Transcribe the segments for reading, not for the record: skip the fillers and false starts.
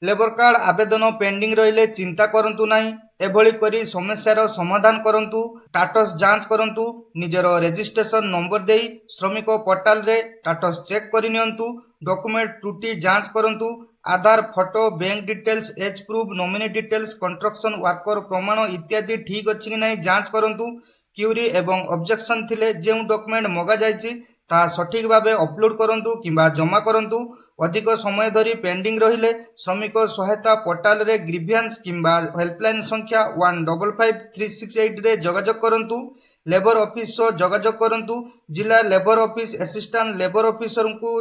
Labour card आवेदन pending रहिले चिंता करंतु नाही। एभली करी समस्यार समाधान करंतु। स्टाटस जांच करंतु। निजर रजिस्ट्रेशन नंबर देई श्रमिक पोर्टाल रे स्टाटस चेक करि नियंतु। डॉक्यूमेंट त्रुटि जांच करंतु। Aadhaar photo bank details age proof nominee details construction worker प्रमाण इत्यादि ठीक अछि कि नहीं जांच करंतु। क्यूरी एवं ऑब्जेक्शन थिले जेउ डॉक्यूमेंट मगा जायछि ता सठिक भावे अपलोड करंतु किंबा जमा करंतु। अधिक समय धरी पेंडिंग रहिले श्रमिक सहायता पोर्टाल रे ग्रीवियंस किंबा हेल्पलाइन संख्या 155368 रे जोगाजोग करंतु। लेबर ऑफिस सो जोगाजोग करंतु। जिला labour office assistant labour officer को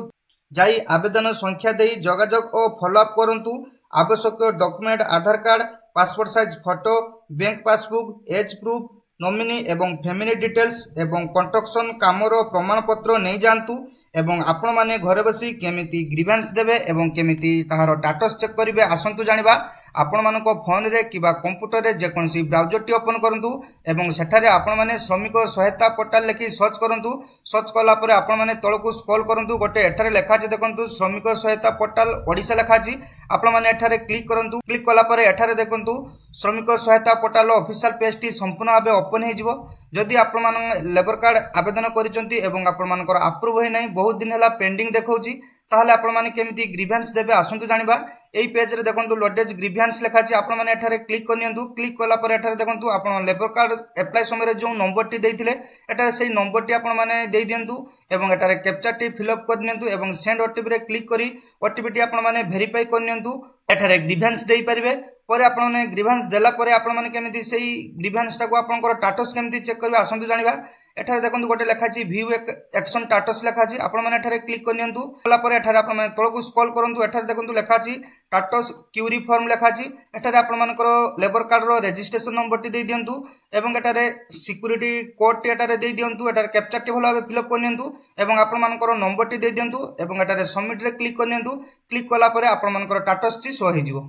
जाई आवेदन संख्या देई जोगाजोग और फॉलोअप करंतु। आवश्यक document Aadhaar card passport size photo bank passbook age proof nominee एवं फैमिली डिटेल्स एवं कंस्ट्रक्शन कामर प्रमाणपत्र नहीं जातु एवं आपण माने घरे बसी केमिति ग्रीवेंस देबे एवं केमिति ताहार स्टेटस चेक करिवे आसंतु जानिबा। आपण मानको फोन रे किबा कंप्यूटर रे जे कोनसी ब्राउजर टी ओपन करंतु एवं सेठारे आपण माने श्रमिक सहायता पोर्टल लेखि सर्च करंतु। सर्च कला परे आपण माने तळकु स्क्रॉल करंतु। गोटे एठारे लेखा छै देखंतु श्रमिक सहायता पोर्टल ओडिसा लेखा छै। आपण माने एठारे क्लिक करंतु। क्लिक कला परे एठारे देखंतु श्रमिक सहायता पोर्टल ऑफिशियल पेज टी संपूर्ण भाबे ओपन हे जिवो। जदि आपण मान लेबर कार्ड आवेदन करिसंती एवं आपण मानकर अप्रूव होई नै बहुत दिन हला पेंडिंग देखौची ताहले आपण माने केमिति ग्रीवेंस देबे आसंतु जानिबा। एई पेज रे देखंतु लोडेज ग्रीवेंस लेखा छै। आपण माने एठारे क्लिक करनियंतु। क्लिक कला पर एठारे देखंतु आपण लेबर कार्ड अप्लाई समय जो नंबर टी देइथिले एठारे सेही नंबर टी आपण माने देइ दियंतु एवं एठारे कैप्चा टी फिल अप करनियंतु एवं सेंड ओटीपी रे क्लिक करी ओटीपी टी आपण माने वेरीफाई करनियंतु। एठारे ग्रीवेंस देइ परिबे पर आपण माने ग्रीवेंस देला पर आपण माने केमिति सेही ग्रीवेंस टाको आपनकर स्टेटस केमिति चेक करबे आसंतु जानिबा। एठारे देखंतु गोटे लेखा छी व्यू एक्शन स्टेटस लेखा छी। आपण माने एठारे क्लिक करनियंतु। कला पर एठारे आपण माने तळकु स्क्रॉल करंतु। एठारे देखंतु लेखा छी स्टेटस क्यूरी फॉर्म लेखा छी। एठारे आपण मानकर लेबर कार्ड रो रजिस्ट्रेशन नंबर टी देइ दियंतु एवं एठारे सिक्युरिटी कोड टी एठारे देइ दियंतु। एठारे कैप्चा टी भलो भाबे फिल अप करनियंतु एवं आपण मानकर नंबर टी देइ दियंतु एवं एठारे सबमिट रे क्लिक करनियंतु। क्लिक कला पर आपण मानकर स्टेटस ची शो हे जिवो।